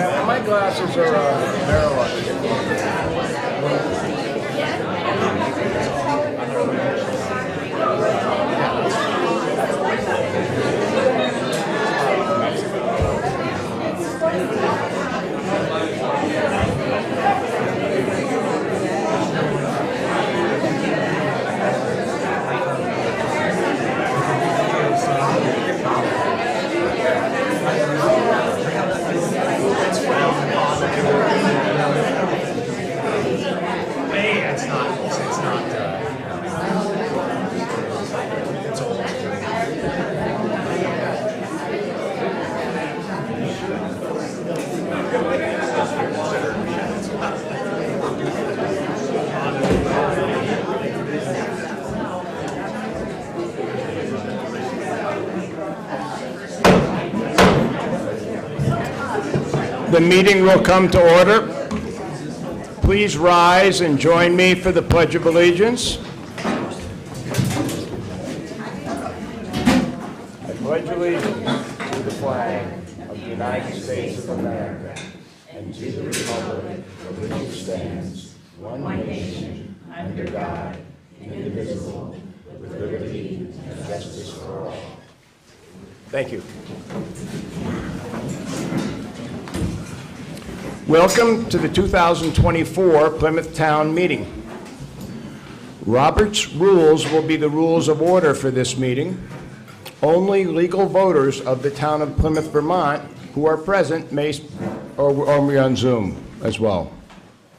Yeah, my glasses are paralyzed. The meeting will come to order. Please rise and join me for the Pledge of Allegiance. I pledge allegiance to the flag of the United States of America and to the republic for which it stands, one nation, under God, indivisible, with liberty and justice for all. Thank you. Welcome to the 2024 Plymouth Town Meeting. Robert's rules will be the rules of order for this meeting. Only legal voters of the town of Plymouth, Vermont, who are present may, or be on Zoom as well.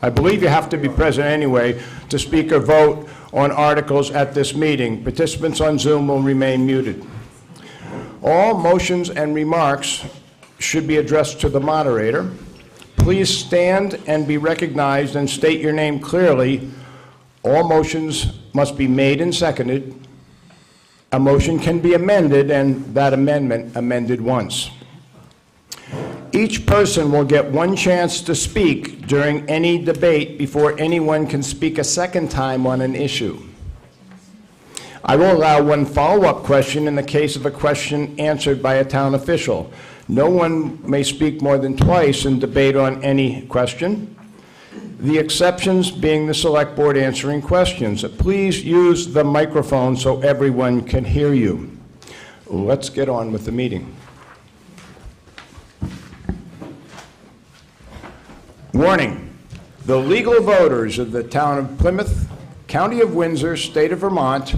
I believe you have to be present anyway to speak or vote on articles at this meeting. Participants on Zoom will remain muted. All motions and remarks should be addressed to the moderator. Please stand and be recognized and state your name clearly. All motions must be made and seconded. A motion can be amended and that amendment amended once. Each person will get one chance to speak during any debate before anyone can speak a second time on an issue. I will allow one follow-up question in the case of a question answered by a town official. No one may speak more than twice in debate on any question. The exceptions being the select board answering questions. Please use the microphone so everyone can hear you. Let's get on with the meeting. Warning. The legal voters of the town of Plymouth, County of Windsor, State of Vermont,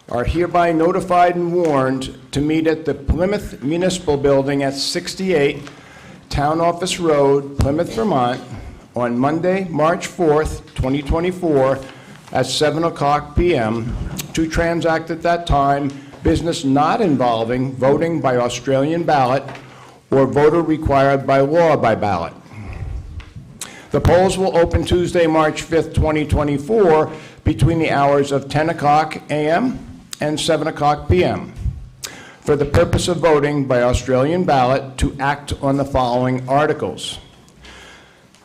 are hereby notified and warned to meet at the Plymouth Municipal Building at 68 Town Office Road, Plymouth, Vermont, on Monday, March 4th, 2024, at 7:00 p.m. to transact at that time business not involving voting by Australian ballot or voter required by law by ballot. The polls will open Tuesday, March 5th, 2024, between the hours of 10:00 a.m. and 7:00 p.m. for the purpose of voting by Australian ballot to act on the following articles.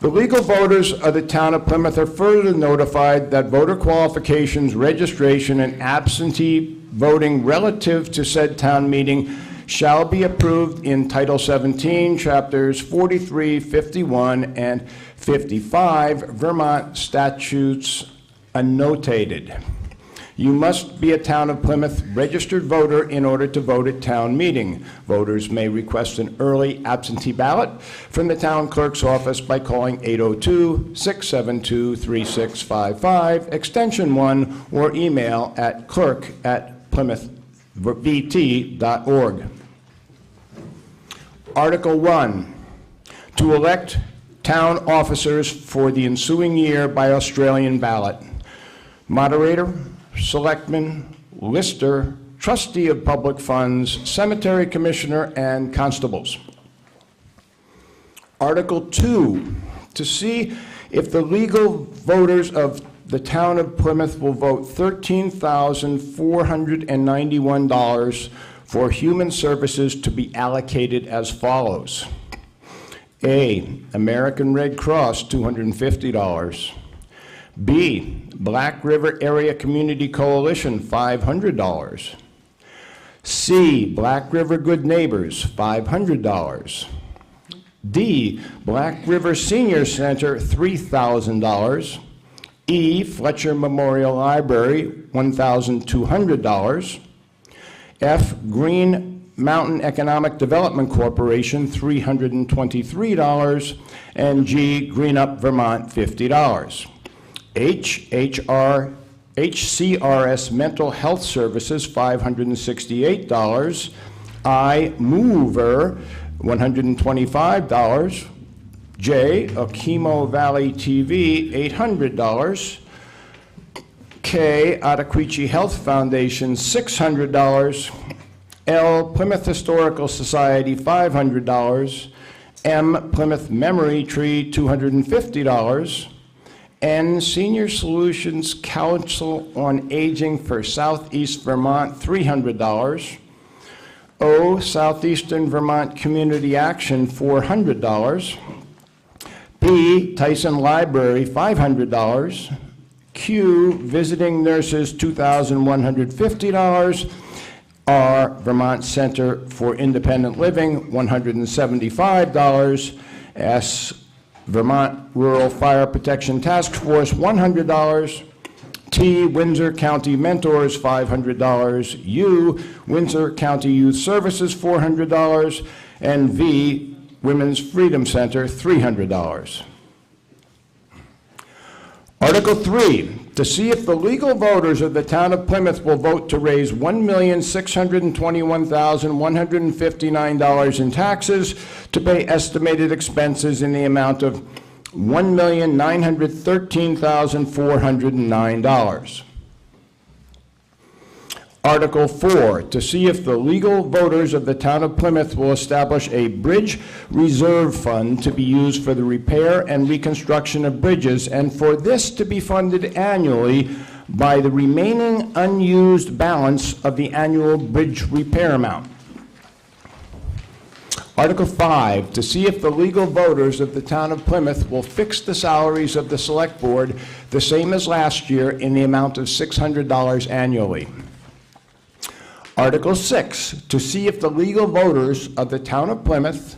The legal voters of the town of Plymouth are further notified that voter qualifications, registration, and absentee voting relative to said town meeting shall be approved in Title 17, Chapters 43, 51, and 55, Vermont statutes annotated. You must be a town of Plymouth registered voter in order to vote at town meeting. Voters may request an early absentee ballot from the town clerk's office by calling 802-672-3655, extension 1, or email at clerk@plymouthvt.org. Article 1, to elect town officers for the ensuing year by Australian ballot. Moderator, Selectman, Lister, Trustee of Public Funds, Cemetery Commissioner, and Constables. Article 2, to see if the legal voters of the town of Plymouth will vote $13,491 for human services to be allocated as follows. A, American Red Cross, $250. B, Black River Area Community Coalition, $500. C, Black River Good Neighbors, $500. D, Black River Senior Center, $3,000. E, Fletcher Memorial Library, $1,200. F, Green Mountain Economic Development Corporation, $323. And G, Green Up Vermont, $50. H, HCRS Mental Health Services, $568. I, Mover, $125. J, Okemo Valley TV, $800. K, Ottaquechee Health Foundation, $600. L, Plymouth Historical Society, $500. M, Plymouth Memory Tree, $250. N, Senior Solutions Council on Aging for Southeast Vermont, $300. O, Southeastern Vermont Community Action, $400. P, Tyson Library, $500. Q, Visiting Nurses, $2,150. R, Vermont Center for Independent Living, $175. S, Vermont Rural Fire Protection Task Force, $100. T, Windsor County Mentors, $500. U, Windsor County Youth Services, $400. And V, Women's Freedom Center, $300. Article 3, to see if the legal voters of the town of Plymouth will vote to raise $1,621,159 in taxes to pay estimated expenses in the amount of $1,913,409. Article 4, to see if the legal voters of the town of Plymouth will establish a bridge reserve fund to be used for the repair and reconstruction of bridges, and for this to be funded annually by the remaining unused balance of the annual bridge repair amount. Article 5, to see if the legal voters of the town of Plymouth will fix the salaries of the select board the same as last year in the amount of $600 annually. Article 6, to see if the legal voters of the town of Plymouth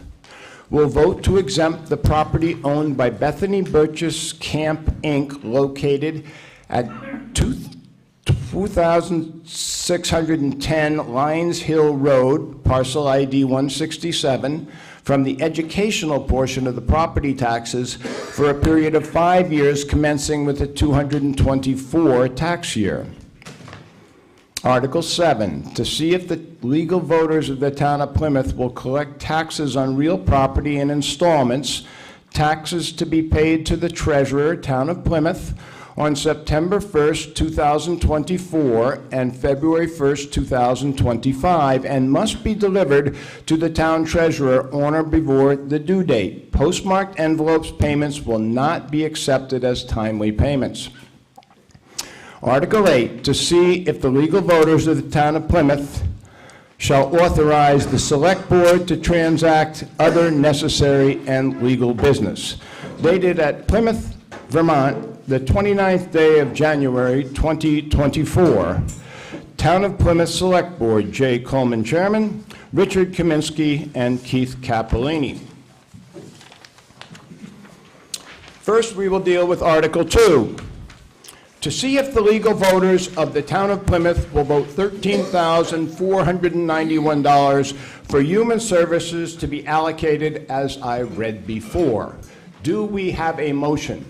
will vote to exempt the property owned by Bethany Burgess Camp, Inc., located at 2610 Lions Hill Road, parcel ID 167, from the educational portion of the property taxes for a period of 5 years commencing with the 224 tax year. Article 7, to see if the legal voters of the town of Plymouth will collect taxes on real property in installments, taxes to be paid to the treasurer, town of Plymouth, on September 1st, 2024 and February 1st, 2025, and must be delivered to the town treasurer on or before the due date. Postmarked envelopes payments will not be accepted as timely payments. Article 8, to see if the legal voters of the town of Plymouth shall authorize the select board to transact other necessary and legal business. Dated at Plymouth, Vermont, the 29th day of January, 2024. Town of Plymouth Select Board, J. Coleman, Chairman, Richard Kaminsky, and Keith Cappellini. First, we will deal with Article 2. To see if the legal voters of the town of Plymouth will vote $13,491 for human services to be allocated as I read before. Do we have a motion?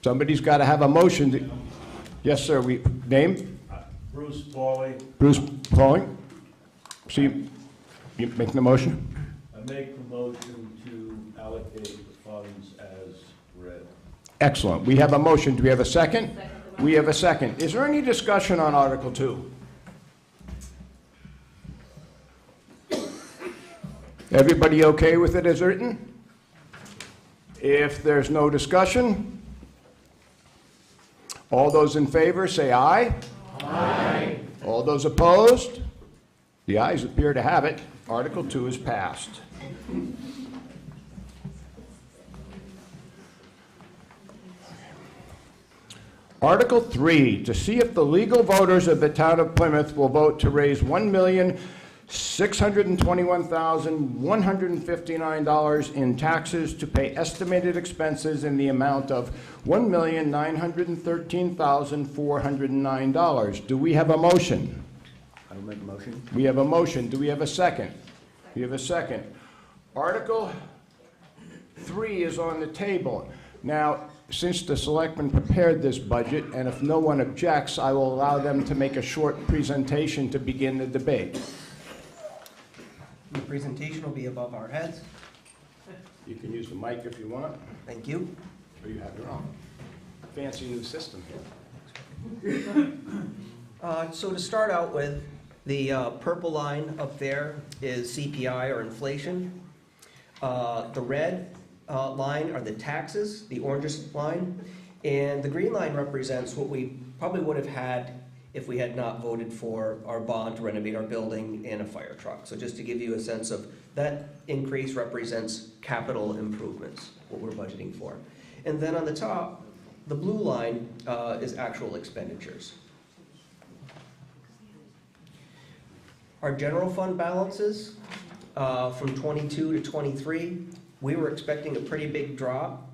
Somebody's got to have a motion. Yes, sir. Name? Bruce Pauly. Bruce Pauly. See, you making the motion? I make the motion to allocate the funds as read. Excellent. We have a motion. Do we have a second? We have a second. Is there any discussion on Article 2? Everybody okay with it as written? If there's no discussion, all those in favor say aye. Aye. All those opposed? The ayes appear to have it. Article 2 is passed. Article 3, to see if the legal voters of the town of Plymouth will vote to raise $1,621,159 $621,159 in taxes to pay estimated expenses in the amount of $1,913,409. Do we have a motion? I will make a motion. We have a motion. Do we have a second? We have a second. Article 3 is on the table. Now, since the selectmen prepared this budget, and if no one objects, I will allow them to make a short presentation to begin the debate. The presentation will be above our heads. You can use the mic if you want, Thank you. or you have your own. Fancy new system here. So to start out with, the purple line up there is CPI or inflation. The red line are the taxes, the orange line, and the green line represents what we probably would have had if we had not voted for our bond to renovate our building and a fire truck. So just to give you a sense of that increase represents capital improvements, what we're budgeting for. And then on the top, the blue line is actual expenditures. Our general fund balances from 22 to 23, we were expecting a pretty big drop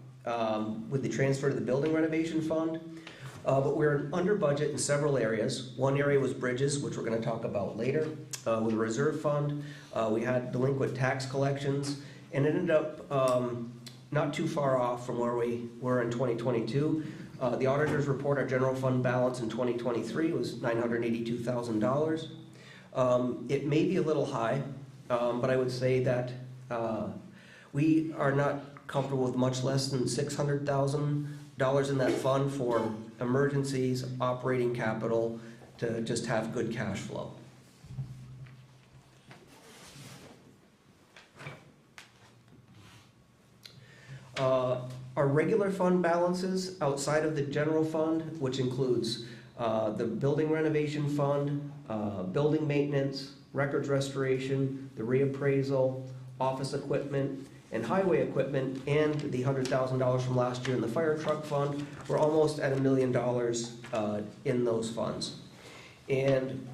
with the transfer to the building renovation fund. But we're under budget in several areas. One area was bridges, which we're going to talk about later. With the reserve fund, we had delinquent tax collections, and it ended up not too far off from where we were in 2022. The auditors report our general fund balance in 2023 was $982,000. It may be a little high, but I would say that we are not comfortable with much less than $600,000 in that fund for emergencies, operating capital, to just have good cash flow. Our regular fund balances outside of the general fund, which includes the building renovation fund, building maintenance, records restoration, the reappraisal, office equipment, and highway equipment, and the $100,000 from last year in the fire truck fund, we're almost at $1 million in those funds. And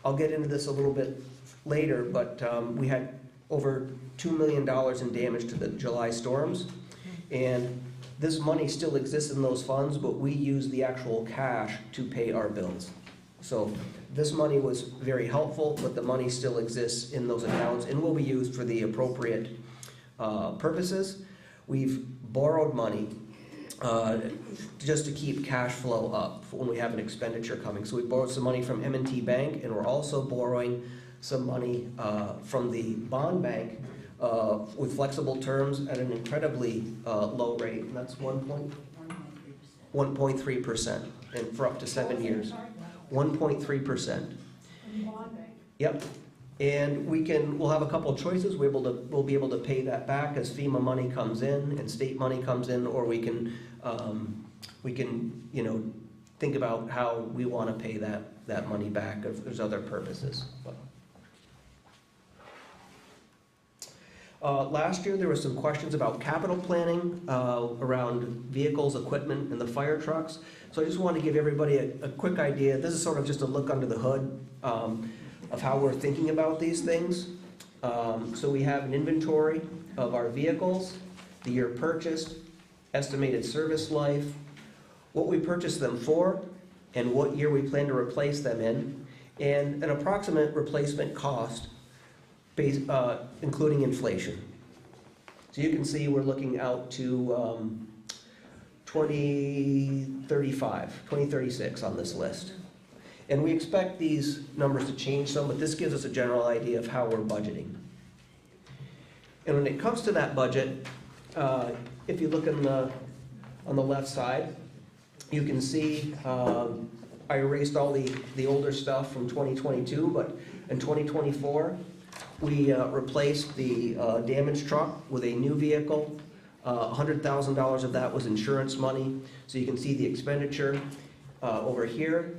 I'll get into this a little bit later, but we had over $2 million in damage to the July storms. And this money still exists in those funds, but we use the actual cash to pay our bills. So this money was very helpful, but the money still exists in those accounts and will be used for the appropriate purposes. We've borrowed money just to keep cash flow up for when we have an expenditure coming. So we borrowed some money from M&T Bank, and we're also borrowing some money from the bond bank with flexible terms at an incredibly low rate, and that's 1.3%, and for up to 7 years. 1.3%. Yep. And we'll have a couple of choices. We'll be able to pay that back as FEMA money comes in and state money comes in, or we can think about how we want to pay that money back if there's other purposes. Last year there were some questions about capital planning around vehicles, equipment, and the fire trucks. So I just want to give everybody a quick idea. This is sort of just a look under the hood of how we're thinking about these things. So we have an inventory of our vehicles, the year purchased, estimated service life, what we purchased them for, and what year we plan to replace them in, and an approximate replacement cost based, including inflation. So you can see we're looking out to 2036 on this list. And we expect these numbers to change some, but this gives us a general idea of how we're budgeting. And when it comes to that budget, if you look on the left side, you can see I erased all the older stuff from 2022, but in 2024, we replaced the damaged truck with a new vehicle. $100,000 of that was insurance money. So you can see the expenditure over here.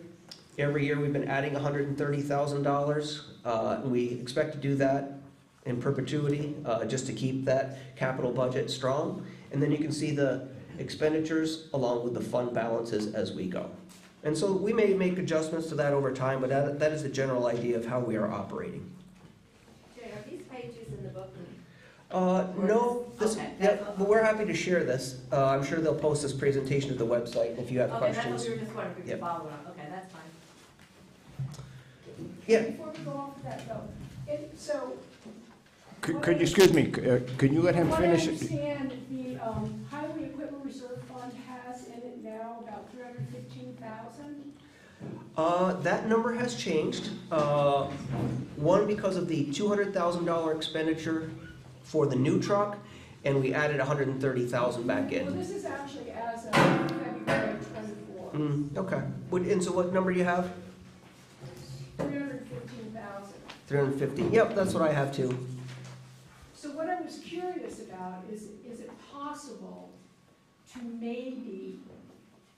Every year we've been adding $130,000. And we expect to do that in perpetuity just to keep that capital budget strong. And then you can see the expenditures along with the fund balances as we go. And so we may make adjustments to that over time, but that is the general idea of how we are operating. No, this, Okay, yeah, that's all. but we're happy to share this. I'm sure they'll post this presentation to the website, and if you have Okay, that's questions. what we were just wondering, if we Yep. could follow up, okay, that's fine. Yeah, Before we go off of that though, so. Could you, excuse me, could you let him What I finish? understand, the Highway Equipment Reserve Fund has in it now about 315,000. that number has changed. One, because of the $200,000 expenditure for the new truck, and we added 130,000 back Well, in. this is actually as of February 24. Okay. And so what number do you have? 315,000. 350. Yep, that's what I have too. So what I was curious about is it possible to maybe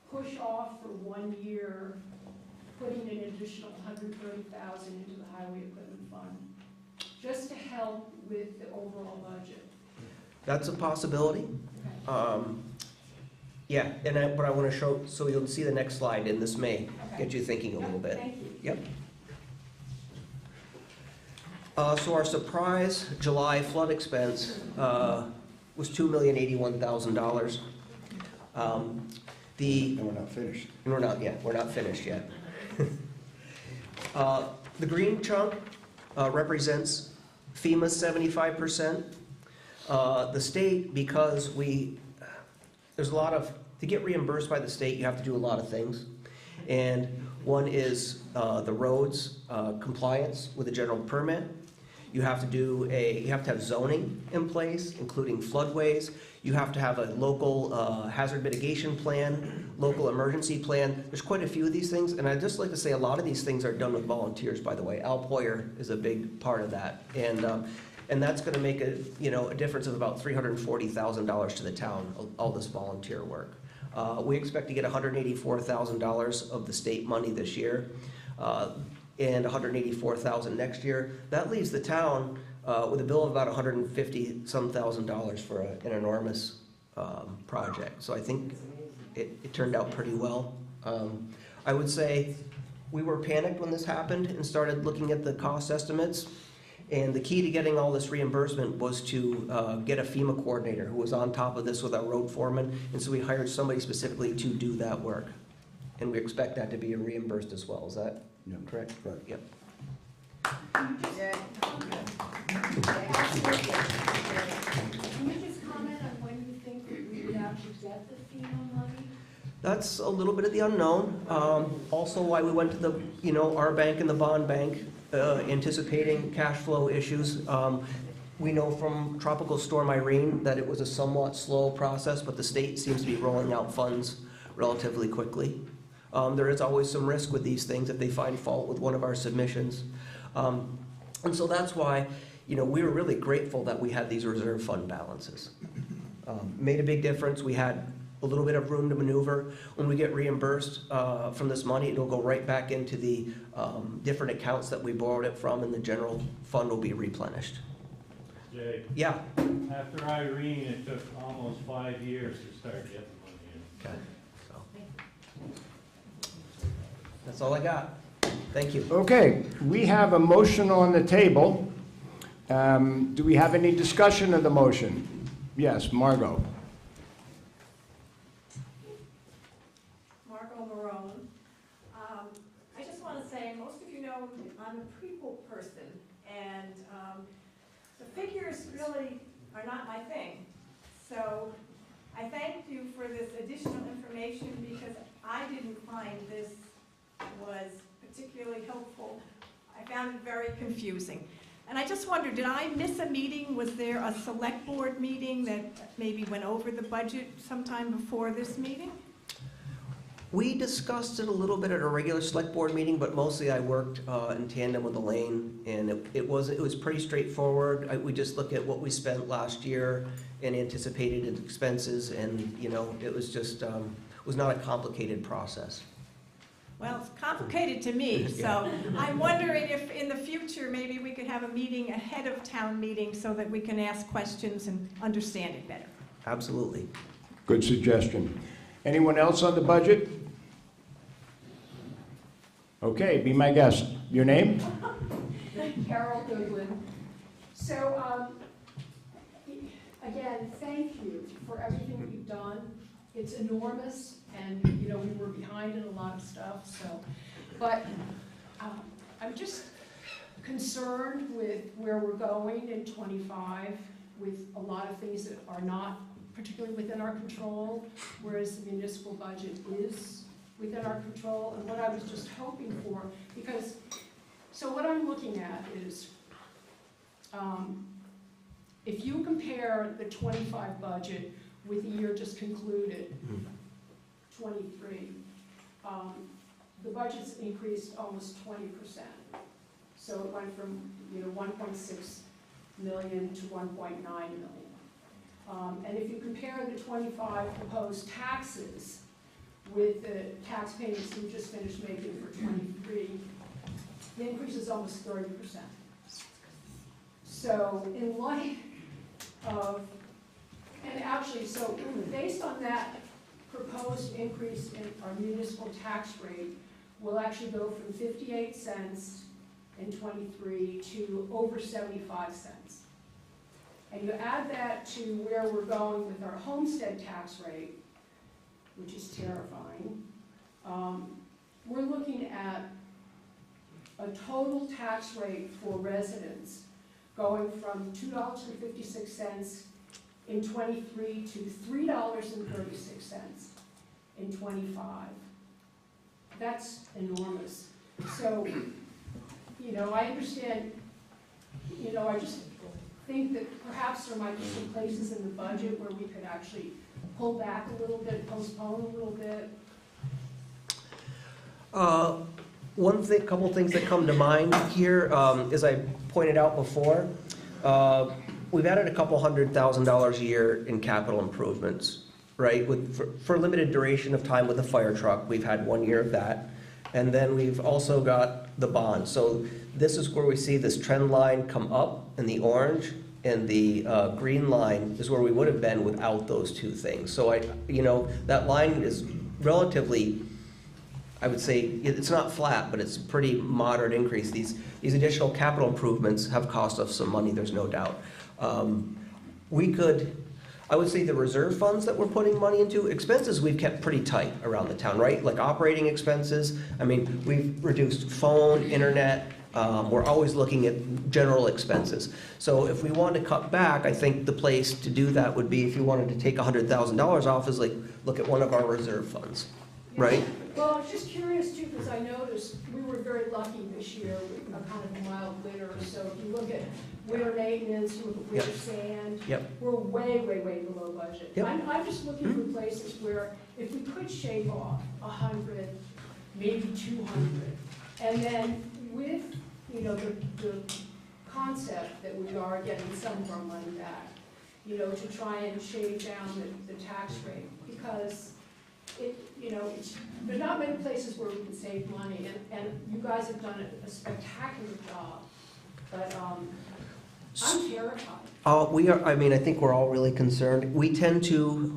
push off for 1 year, putting an additional 130,000 into the Highway Equipment Fund, just to help with the overall budget? That's a possibility. Okay. Yeah, but I want to show, so you'll see the next slide, and this may get you thinking a little bit. Thank you. Yep. So our surprise July flood expense was $2,081,000. And we're not finished. We're not finished yet. The green chunk represents FEMA's 75%. The state, because there's a lot of, to get reimbursed by the state, you have to do a lot of things. And one is the roads compliance with a general permit. You have to have zoning in place, including floodways. You have to have a local hazard mitigation plan, local emergency plan. There's quite a few of these things, and I'd just like to say a lot of these things are done with volunteers, by the way. Al Poyer is a big part of that. And that's gonna make a difference of about $340,000 to the town, all this volunteer work. We expect to get $184,000 of the state money this year, and $184,000 next year. That leaves the town with a bill of about $150,000 for an enormous project. So I think it turned out pretty well. I would say we were panicked when this happened and started looking at the cost estimates. And the key to getting all this reimbursement was to get a FEMA coordinator who was on top of this with our road foreman. And so we hired somebody specifically to do that work. And we expect that to be reimbursed as well. Is that correct? Correct. Yep. Can you just comment on when you think that we would actually get the FEMA money? That's a little bit of the unknown. Also why we went to the, our bank and the bond bank, anticipating cash flow issues. We know from Tropical Storm Irene that it was a somewhat slow process, but the state seems to be rolling out funds relatively quickly. There is always some risk with these things if they find fault with one of our submissions. And so that's why, we were really grateful that we had these reserve fund balances. Made a big difference. We had a little bit of room to maneuver. When we get reimbursed from this money, it'll go right back into the different accounts that we borrowed it from, and the general fund will be replenished. Jay, Yeah. after Irene, it took almost 5 years to start getting money in. Okay. So that's all I got. Thank you. Okay, we have a motion on the table. Do we have any discussion of the motion? Yes, Margot. Margot Marone. I just want to say, most of you know I'm a people person, and the figures really are not my thing. So I thank you for this additional information, because I didn't find this was particularly helpful. I found it very confusing. And I just wondered, did I miss a meeting? Was there a select board meeting that maybe went over the budget sometime before this meeting? We discussed it a little bit at a regular select board meeting, but mostly I worked in tandem with Elaine, and it was pretty straightforward. We just looked at what we spent last year and anticipated expenses, and it was just was not a complicated process. Well, it's complicated to me, so I'm wondering if in the future maybe we could have a meeting ahead of town meeting so that we can ask questions and understand it better. Absolutely. Good suggestion. Anyone else on the budget? Okay, be my guest. Your name? Carol Goodwin. So, again, thank you for everything that you've done. It's enormous, and, you know, we were behind in a lot of stuff, so. But I'm just concerned with where we're going in '25, with a lot of things that are not particularly within our control, whereas the municipal budget is within our control. And what I was just hoping for, because, so what I'm looking at is, if you compare the '25 budget with the year just concluded, '23, the budget's increased almost 20%. So it went from, you know, 1.6 million to 1.9 million. And if you compare the '25 proposed taxes with the tax payments we just finished making for '23, the increase is almost 30%. So in light of, and actually, so based on that proposed increase in our municipal tax rate, we'll actually go from 58 cents in '23 to over 75 cents. And you add that to where we're going with our homestead tax rate, which is terrifying, we're looking at a total tax rate for residents going from $2.56 in '23 to $3.36 in '25. That's enormous. So, you know, I understand, you know, I just think that perhaps there might be some places in the budget where we could actually pull back a little bit, postpone a little bit. Couple things that come to mind here, as I pointed out before, we've added a couple $100,000 a year in capital improvements, right? For limited duration of time with a fire truck, we've had 1 year of that. And then we've also got the bond. So this is where we see this trend line come up in the orange, and the green line is where we would have been without those two things. So you know, that line is relatively, I would say, it's not flat, but it's a pretty moderate increase. These additional capital improvements have cost us some money, there's no doubt. I would say the reserve funds that we're putting money into, expenses we've kept pretty tight around the town, right? Like operating expenses, I mean, we've reduced phone, internet, we're always looking at general expenses. So if we want to cut back, I think the place to do that would be, if you wanted to take $100,000 off, is like, look at one of our reserve funds, right? Well, I was just curious too, because I noticed we were very lucky this year with a kind of mild winter. So if you look at winter maintenance, you look at winter sand, we're way, way, way below budget. I'm just looking for places where if we could shave off 100, maybe 200, and then with, you know, the concept that we are getting some of our money back, you know, to try and shave down the tax rate, because you know, there's not many places where we can save money, and you guys have done a spectacular job, but I'm terrified. We are, I mean, I think we're all really concerned. We tend to,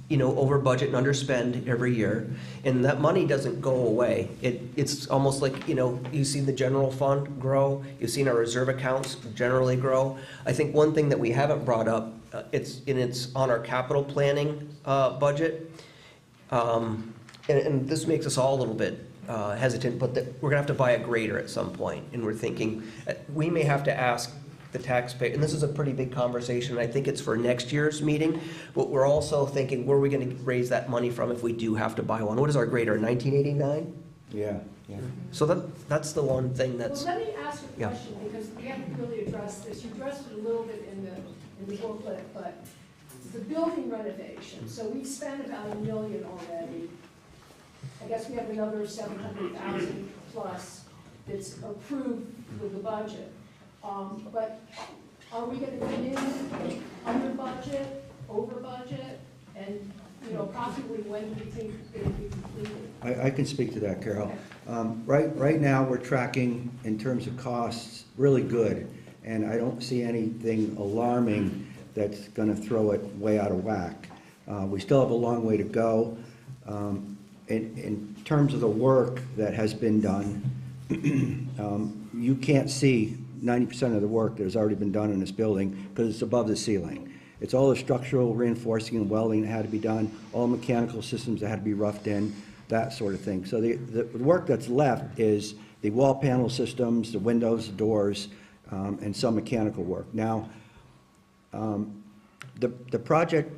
you know, over budget and underspend every year, and that money doesn't go away. It's almost like, you know, you've seen the general fund grow, you've seen our reserve accounts generally grow. I think one thing that we haven't brought up, it's on our capital planning budget. And this makes us all a little bit hesitant, but we're going to have to buy a grader at some point, and we're thinking we may have to ask the taxpayer, and this is a pretty big conversation, I think it's for next year's meeting, but we're also thinking, where are we going to raise that money from if we do have to buy one? What is our grader, 1989? Yeah. So that's the one thing that's... Well, let me ask a question, because we haven't really addressed this. You addressed it a little bit in the booklet, but the building renovation. So we've spent about $1 million already. I guess we have another 700,000 plus that's approved with the budget. But are we going to come in under budget, over budget, and, you know, possibly when do you think it will be completed? I can speak to that, Carol. Right now, we're tracking in terms of costs really good, and I don't see anything alarming that's going to throw it way out of whack. We still have a long way to go. In terms of the work that has been done, you can't see 90% of the work that has already been done in this building because it's above the ceiling. It's all the structural reinforcing and welding that had to be done, all mechanical systems that had to be roughed in, that sort of thing. So the work that's left is the wall panel systems, the windows, the doors, and some mechanical work. Now, the project,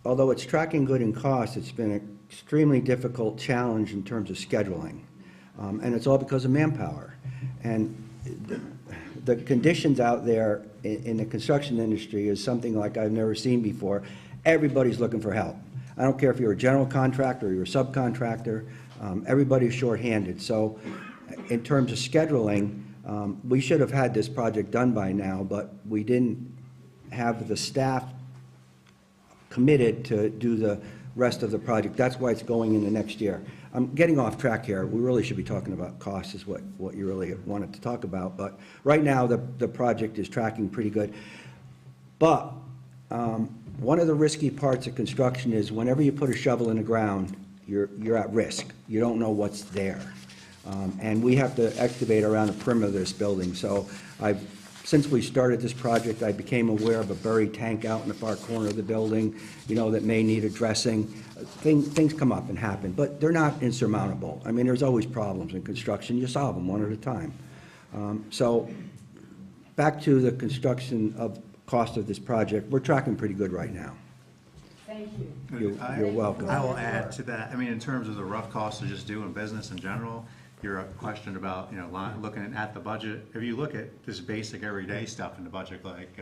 although it's tracking good in cost, it's been an extremely difficult challenge in terms of scheduling. And it's all because of manpower. And the conditions out there in the construction industry is something like I've never seen before. Everybody's looking for help. I don't care if you're a general contractor or you're a subcontractor, everybody's shorthanded. So in terms of scheduling, we should have had this project done by now, but we didn't have the staff committed to do the rest of the project. That's why it's going into next year. I'm getting off track here. We really should be talking about costs is what you really wanted to talk about. But right now, the project is tracking pretty good. But one of the risky parts of construction is whenever you put a shovel in the ground, you're at risk. You don't know what's there. And we have to excavate around the perimeter of this building. So since we started this project, I became aware of a buried tank out in the far corner of the building, that may need addressing. Things come up and happen, but they're not insurmountable. I mean, there's always problems in construction. You solve them one at a time. So back to the construction of cost of this project, we're tracking pretty good right now. Thank you. You're welcome. I will add to that. I mean, in terms of the rough cost of just doing business in general, your question about, looking at the budget, if you look at just basic everyday stuff in the budget, like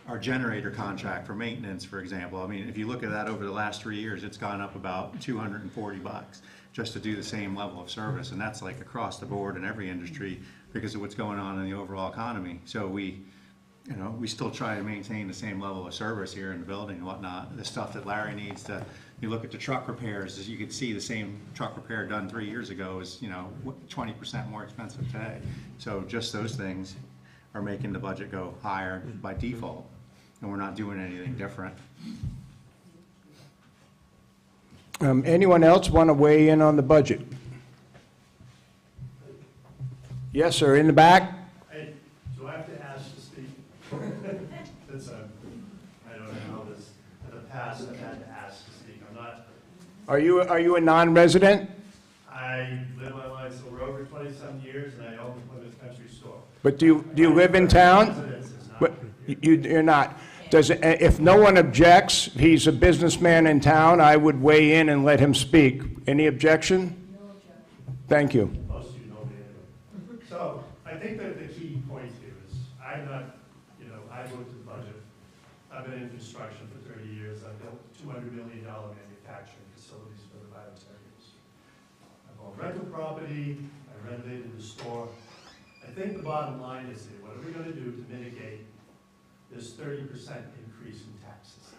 our generator contract for maintenance, for example, I mean, if you look at that over the last 3 years, it's gone up about $240 just to do the same level of service, and that's like across the board in every industry because of what's going on in the overall economy. So we still try to maintain the same level of service here in the building and whatnot. The stuff that Larry needs to, you look at the truck repairs, as you can see, the same truck repair done 3 years ago is, 20% more expensive today. So just those things are making the budget go higher by default, and we're not doing anything different. Anyone else want to weigh in on the budget? Yes, sir, in the back? Hey, do I have to ask to speak? Since I don't know how this, in the past I've had to ask to speak. I'm not, Are you a non-resident? I live on line, so we're over 27 years and I own the Plymouth Country Store. But do you live in town? Residence is not But here. you're not. If no one objects, he's a businessman in town, I would weigh in and let him speak. Any objection? No objection. Thank you. Most of you know me anyway. So I think that the key point here is I'm not, I looked at the budget. I've been in construction for 30 years. I've built $200 million manufacturing facilities for the biotechers. I've owned rental property. I renovated the store. I think the bottom line is here, what are we going to do to mitigate this 30% increase in taxes?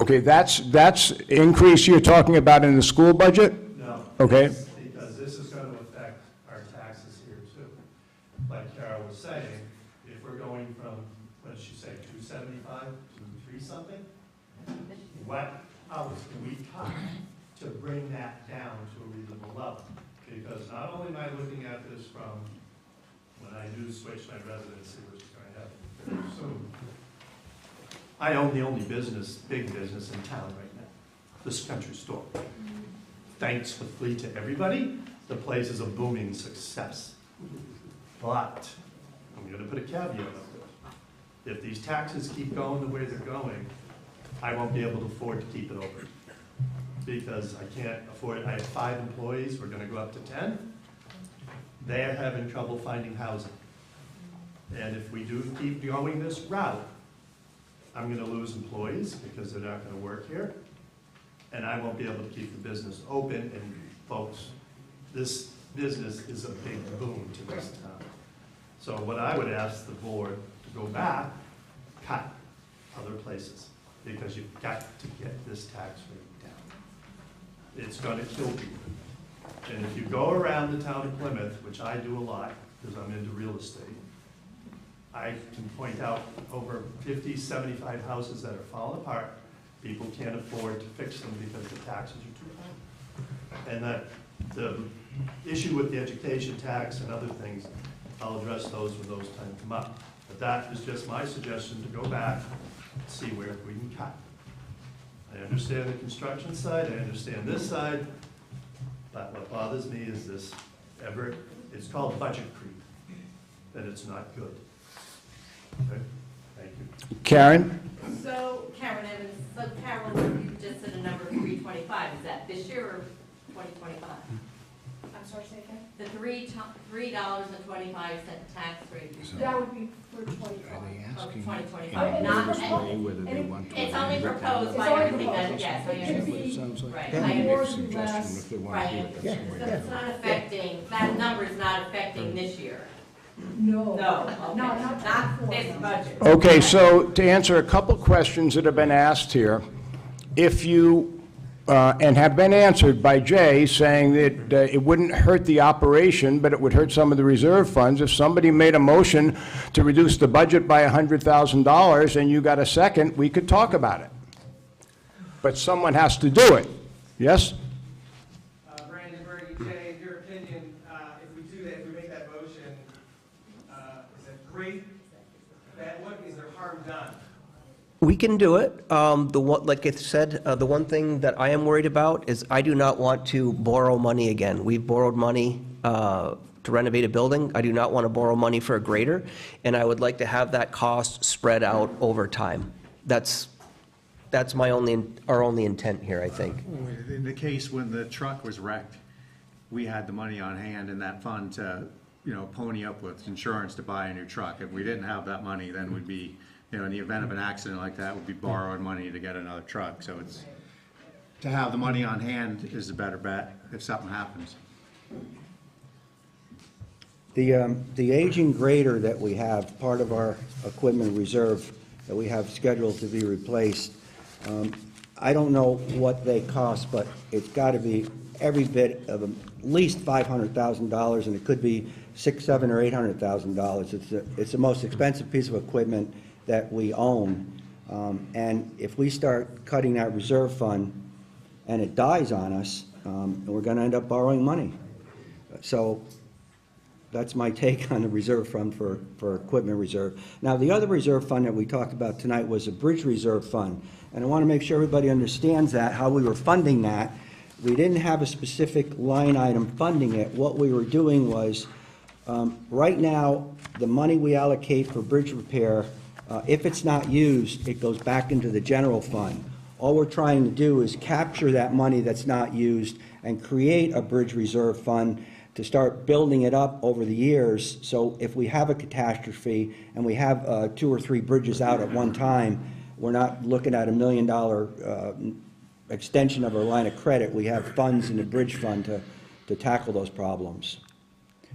Okay, that's increase you're talking about in the school budget? No. Okay. Because this is going to affect our taxes here too. Like Carol was saying, if we're going from, what did she say, 275 to 3 something? What hours can we cut to bring that down to a reasonable level? Because not only am I looking at this from when I do switch my residency, which is going to happen very soon, I own the only big business in town right now, this country store. Thanks to everybody, the place is a booming success. But, I'm gonna put a caveat on it. If these taxes keep going the way they're going, I won't be able to afford to keep it open. Because I can't afford it. I have 5 employees, we're gonna go up to 10. They're having trouble finding housing. And if we do keep going this route, I'm gonna lose employees because they're not gonna work here. And I won't be able to keep the business open. And folks, this business is a big boon to this town. So what I would ask the board to go back, cut other places, because you've got to get this tax rate down. It's gonna kill people. And if you go around the town of Plymouth, which I do a lot, because I'm into real estate, I can point out over 50, 75 houses that are falling apart. People can't afford to fix them because the taxes are too high. And that the issue with the education tax and other things, I'll address those when those times come up. But that is just my suggestion to go back see where we can cut. I understand the construction side, I understand this side, but what bothers me is this it's called budget creep, and it's not good. Okay, thank you. Karen? So, Karen Evans, so Carol, you just said a number of 325, is that this year or 2025? I'm sorry, say again? The $3.25 tax rate. That would be for 25. Of And 2025, it's not, proposed- it's only proposed It's by only everything that, proposed. yes, I It could understand. be Right, Yeah. I more understand. than less. Right, so it's not affecting, that number's not affecting this year? No. No, okay, not this budget. Okay, so to answer a couple questions that have been asked here, if you, and have been answered by Jay, saying that it wouldn't hurt the operation, but it would hurt some of the reserve funds. If somebody made a motion to reduce the budget by $100,000 and you got a second, we could talk about it. But someone has to do it. Yes? Brandon Berge, Jay, in your opinion, if we do that, if we make that motion, is that great? Bad, what, is there harm done? We can do it. The one, like I said, the one thing that I am worried about is I do not want to borrow money again. We've borrowed money to renovate a building. I do not want to borrow money for a grader, and I would like to have that cost spread out over time. That's our only intent here, I think. In the case when the truck was wrecked, we had the money on hand in that fund to, pony up with insurance to buy a new truck. If we didn't have that money, then we'd be, in the event of an accident like that, we'd be borrowing money to get another truck. So it's, to have the money on hand is a better bet if something happens. The aging grader that we have, part of our equipment reserve that we have scheduled to be replaced, I don't know what they cost, but it's got to be every bit of at least $500,000, and it could be $600,000, $700,000, or $800,000. It's the most expensive piece of equipment that we own, and if we start cutting that reserve fund and it dies on us, we're going to end up borrowing money. So that's my take on the reserve fund for equipment reserve. Now, the other reserve fund that we talked about tonight was a bridge reserve fund, and I want to make sure everybody understands that, how we were funding that. We didn't have a specific line item funding it. What we were doing was, right now, the money we allocate for bridge repair, if it's not used, it goes back into the general fund. All we're trying to do is capture that money that's not used and create a bridge reserve fund to start building it up over the years. So if we have a catastrophe and we have 2 or 3 bridges out at one time, we're not looking at $1 million extension of our line of credit. We have funds in the bridge fund to tackle those problems.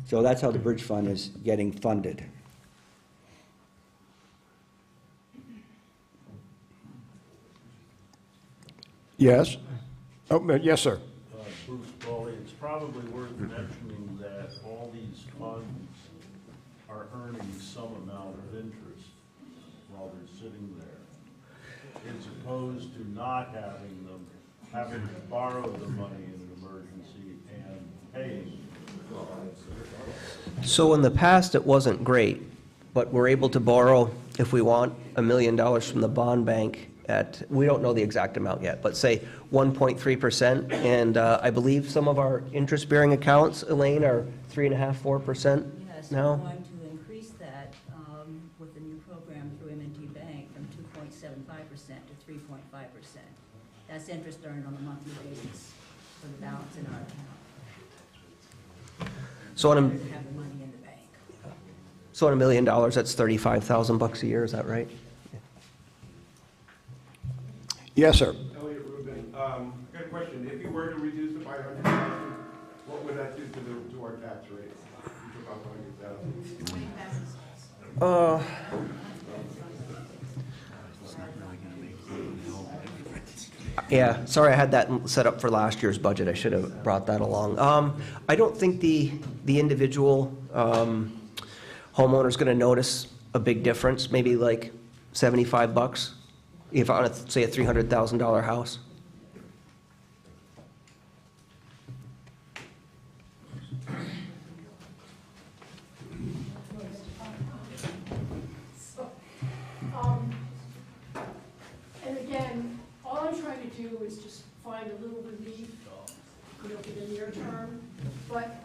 So that's how the bridge fund is getting funded. Yes? Oh, yes, sir. Bruce Brawley, it's probably worth mentioning that all these funds are earning some amount of interest while they're sitting there, as opposed to not having them, having to borrow the money in an emergency and paying. So in the past, it wasn't great, but we're able to borrow, if we want, $1 million from the bond bank at, we don't know the exact amount yet, but say 1.3%, and I believe some of our interest-bearing accounts, Elaine, are 3.5%, 4% Yes, now? we're going to increase that with the new program through M&T Bank from 2.75% to 3.5%. That's interest earned on a monthly basis for the balance in our account. So on We a, have the money in the bank. so on $1 million, that's $35,000 a year, is that right? Yes, sir. Elliot Rubin, I got a question. If you were to reduce it by 100,000, what would that do to our tax rate? You took off 100,000. Yeah, sorry, I had that set up for last year's budget. I should have brought that along. I don't think the individual homeowner's gonna notice a big difference, maybe like $75, if on, say, a $300,000 house. is just find a little relief, you know, for the near term. But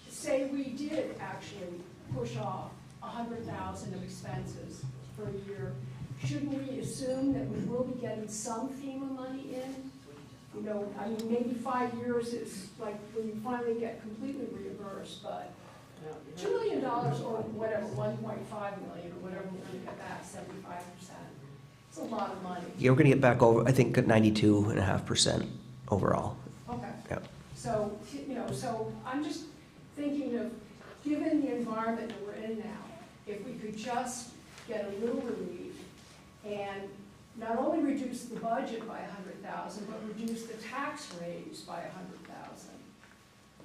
say we did actually push off 100,000 of expenses for a year, shouldn't we assume that we will be getting some FEMA money in? You know, I mean, maybe 5 years is like when you finally get completely reimbursed, but $2 million or whatever, 1.5 million or whatever we're gonna get back, 75%. It's a lot of money. Yeah, we're gonna get back over, I think, 92.5% overall. Okay. Yeah. So, you know, so I'm just thinking of, given the environment that we're in now, if we could just get a little relief and not only reduce the budget by 100,000, but reduce the tax raise by 100,000,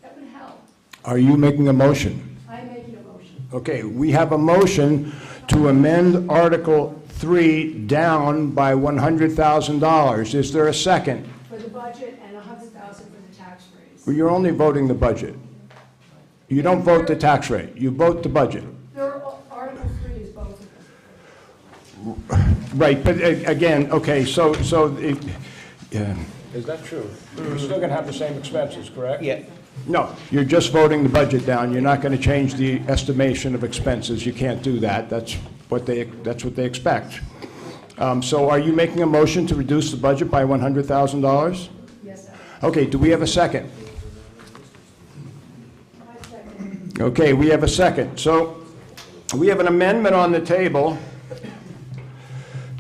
that would help. Are you making a motion? I'm making a motion. Okay, we have a motion to amend Article 3 down by $100,000. Is there a second? For the budget and 100,000 for the tax raise. Well, you're only voting the budget. You don't vote the tax rate. You vote the budget. Article 3 is both of them. Right, but again, okay, so yeah. Is that true? You're still going to have the same expenses, correct? Yeah. No, you're just voting the budget down. You're not going to change the estimation of expenses. You can't do that. That's what they expect. So are you making a motion to reduce the budget by $100,000? Yes, sir. Okay, do we have a second? I second. Okay, we have a second. So we have an amendment on the table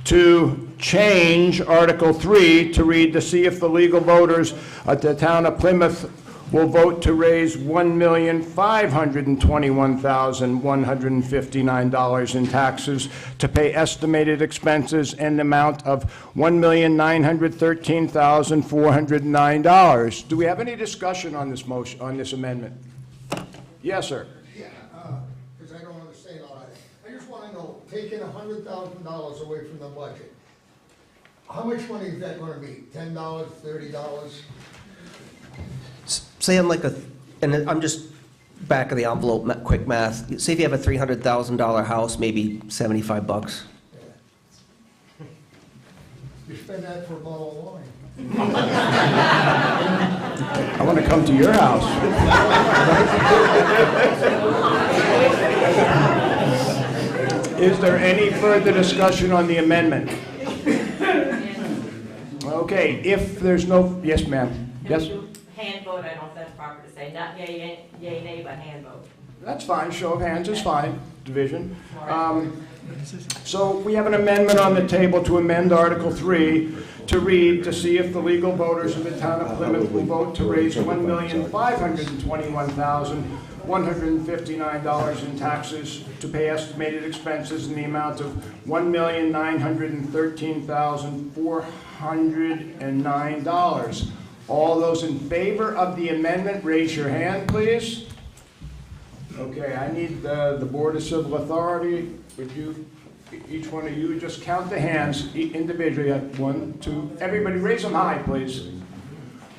to change Article 3 to read to see if the legal voters at the town of Plymouth will vote to raise $1,521,159 in taxes to pay estimated expenses in the amount of $1,913,409. Do we have any discussion on this motion, on this amendment? Yes, sir. Yeah, because I don't understand all that. I just want to know, taking $100,000 away from the budget, how much money is that going to be? $10, $30? Say I'm like and I'm just back of the envelope, quick math. Say if you have a $300,000 house, maybe $75. You spend that for a bottle of wine. I want to come to your house. Is there any further discussion on the amendment? Okay, if there's no, yes, ma'am. Yes? Hand vote, I don't know if that's proper to say, not yay, nay, but hand vote. That's fine, show of hands is fine, division. So we have an amendment on the table to amend Article 3 to read to see if the legal voters of the town of Plymouth will vote to raise $1,521,159 in taxes to pay estimated expenses in the amount of $1,913,409. All those in favor of the amendment, raise your hand, please. Okay, I need the Board of Civil Authority. Would you, each one of you, just count the hands individually. 1, 2, everybody raise them high, please.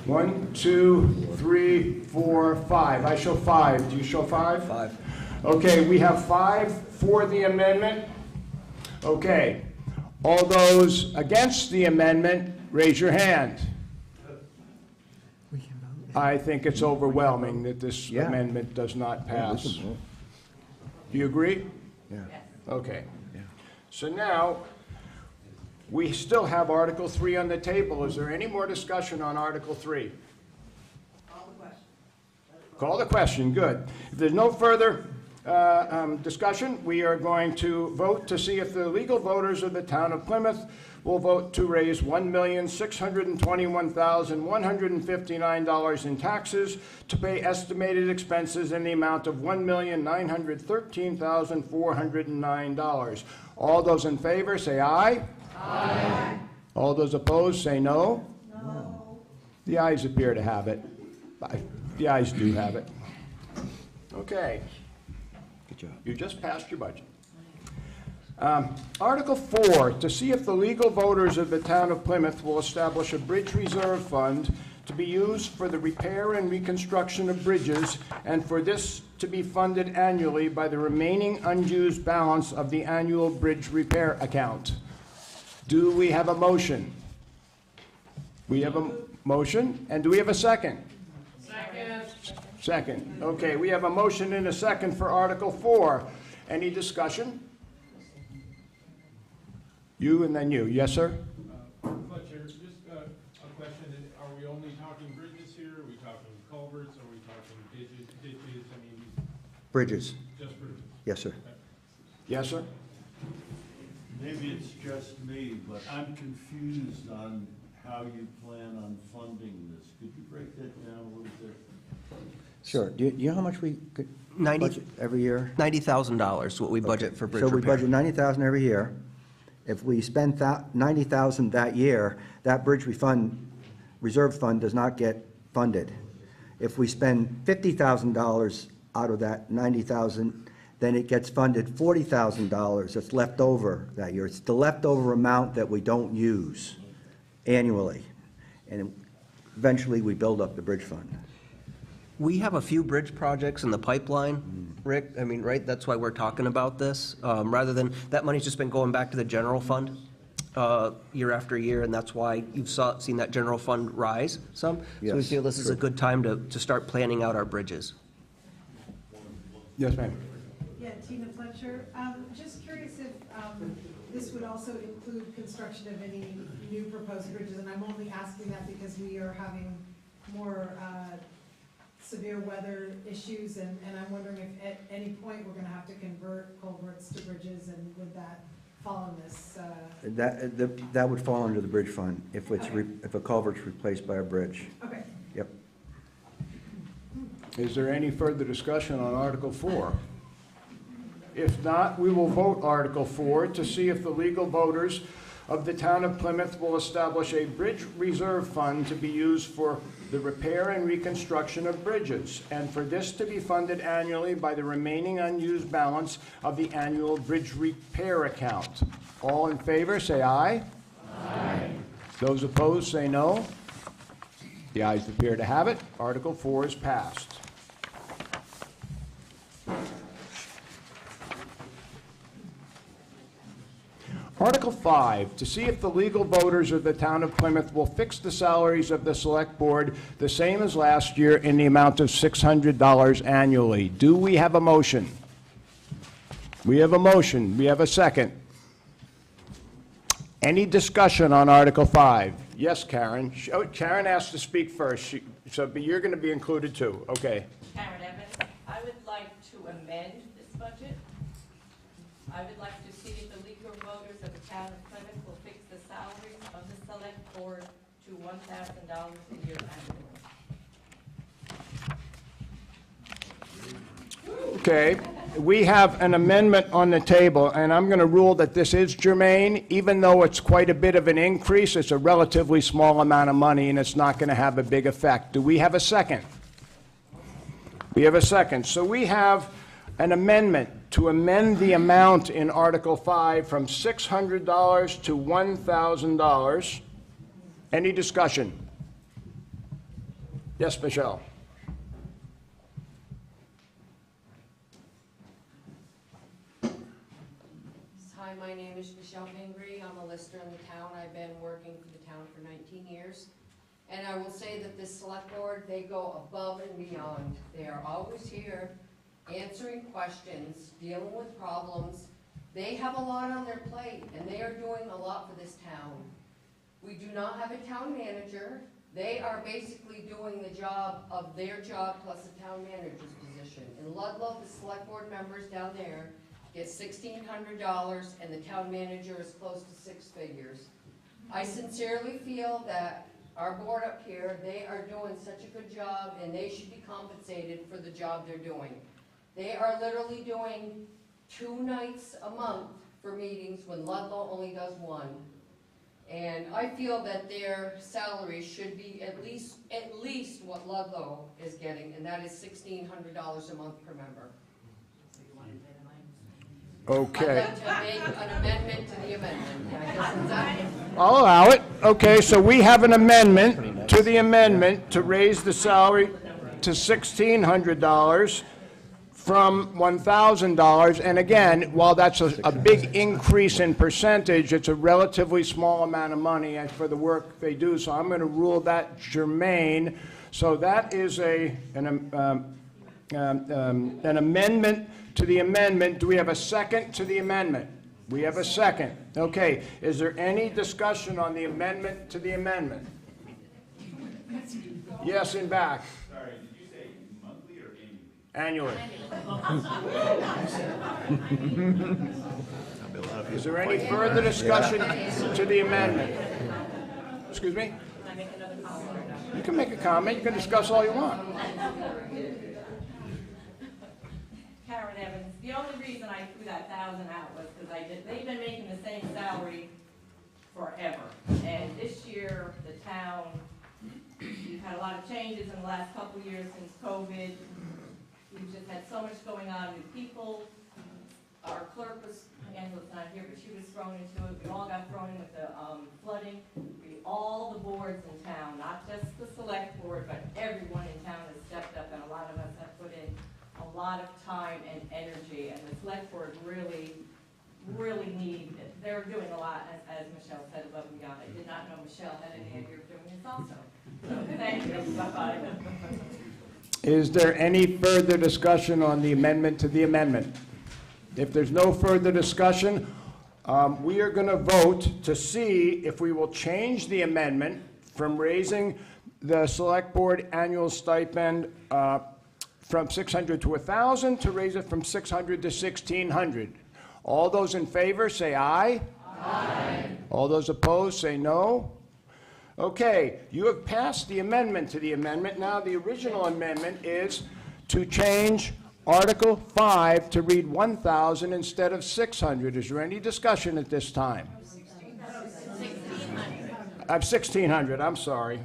1, 2, 3, 4, 5. I show 5. Do you show 5? 5. Okay, we have 5 for the amendment. Okay. All those against the amendment, raise your hand. I think it's overwhelming that this amendment does not pass. Do you agree? Yeah. Okay. So now, we still have Article 3 on the table. Is there any more discussion on Article 3? Call the question. Call the question, good. If there's no further discussion, we are going to vote to see if the legal voters of the town of Plymouth will vote to raise $1,621,159 in taxes to pay estimated expenses in the amount of $1,913,409. All those in favor say aye. Aye. All those opposed say no. No. The ayes appear to have it. The ayes do have it. Okay. Good job. You just passed your budget. Article 4, to see if the legal voters of the town of Plymouth will establish a bridge reserve fund to be used for the repair and reconstruction of bridges, and for this to be funded annually by the remaining unused balance of the annual bridge repair account. Do we have a motion? We have a motion, and do we have a second? Second. Okay, we have a motion and a second for Article 4. Any discussion? You and then you. Yes, sir? Fletcher, just a question. Are we only talking bridges here? Are we talking culverts? Are we talking ditches? I mean, Bridges. just bridges? Yes, sir. Yes, sir? Maybe it's just me, but I'm confused on how you plan on funding this. Could you break that down a little bit? Sure. Do you know how much we could 90 budget every year? $90,000, what we budget for bridge So we repair. budget 90,000 every year. If we spend 90,000 that year, that bridge reserve fund does not get funded. If we spend $50,000 out of that 90,000, then it gets funded $40,000 that's left over that year. It's the leftover amount that we don't use annually. And eventually, we build up the bridge fund. We have a few bridge projects in the pipeline, Rick. I mean, right, that's why we're talking about this. Rather than, that money's just been going back to the general fund year after year, and that's why you've seen that general fund rise some. So we Yes, feel this is a true. good time to start planning out our bridges. Yes, ma'am. Yeah, Tina Fletcher. Just curious if this would also include construction of any new proposed bridges, and I'm only asking that because we are having more severe weather issues, and I'm wondering if at any point we're gonna have to convert culverts to bridges, and would that fall in this? That would fall under the bridge fund if it's, Okay. if a culvert's replaced by a bridge. Okay. Yep. Is there any further discussion on Article 4? If not, we will vote Article 4 to see if the legal voters of the town of Plymouth will establish a bridge reserve fund to be used for the repair and reconstruction of bridges, and for this to be funded annually by the remaining unused balance of the annual bridge repair account. All in favor, say aye. Aye. Those opposed, say no. The ayes appear to have it. Article 4 is passed. Article 5, to see if the legal voters of the town of Plymouth will fix the salaries of the select board the same as last year in the amount of $600 annually. Do we have a motion? We have a motion. We have a second. Any discussion on Article 5? Yes, Karen. Karen asked to speak first, but you're going to be included too. Okay. Karen Evans, I would like to amend this budget. I would like to see if the legal voters of the town of Plymouth will fix the salaries of the select board to $1,000 a year annually. Okay, we have an amendment on the table, and I'm going to rule that this is germane. Even though it's quite a bit of an increase, it's a relatively small amount of money, and it's not going to have a big effect. Do we have a second? We have a second. So we have an amendment to amend the amount in Article 5 from $600 to $1,000. Any discussion? Yes, Michelle? Hi, my name is Michelle Pingree. I'm a lister in the town. I've been working for the town for 19 years. And I will say that this select board, they go above and beyond. They are always here, answering questions, dealing with problems. They have a lot on their plate, and they are doing a lot for this town. We do not have a town manager. They are basically doing the job of their job plus the town manager's position. In Ludlow, the select board members down there get $1,600, and the town manager is close to 6 figures. I sincerely feel that our board up here, they are doing such a good job, and they should be compensated for the job they're doing. They are literally doing 2 nights a month for meetings when Ludlow only does 1. And I feel that their salary should be at least what Ludlow is getting, and that is $1,600 a month per member. Okay. I'd like to make an amendment to the amendment. I guess it's that. I'll allow it. Okay, so we have an amendment to the amendment to raise the salary to $1,600 from $1,000. And again, while that's a big increase in percentage, it's a relatively small amount of money as for the work they do. So I'm going to rule that germane. So that is an amendment to the amendment. Do we have a second to the amendment? We have a second. Okay. Is there any discussion on the amendment to the amendment? Yes, in back. Sorry, did you say monthly or annually? Annually. Is there any further discussion to the amendment? Excuse me? You can make a comment. You can discuss all you want. Karen Evans, the only reason I threw that 1,000 out was because they've been making the same salary forever. And this year, the town, we've had a lot of changes in the last couple of years since COVID. We've just had so much going on with people. Our clerk was, Angela's not here, but she was thrown into it. We all got thrown in with the flooding. All the boards in town, not just the select board, but everyone in town has stepped up, and a lot of us have put in a lot of time and energy, and the select board really need, they're doing a lot, as Michelle said, above and beyond. I did not know Michelle had any idea of doing this also. So thank you. Bye-bye. Is there any further discussion on the amendment to the amendment? If there's no further discussion, we are going to vote to see if we will change the amendment from raising the select board annual stipend from $600 to $1,000 to raise it from $600 to $1,600. All those in favor say aye. Aye. All those opposed say no. Okay, you have passed the amendment to the amendment. Now the original amendment is to change Article 5 to read 1,000 instead of 600. Is there any discussion at this time? 1,600, I'm sorry.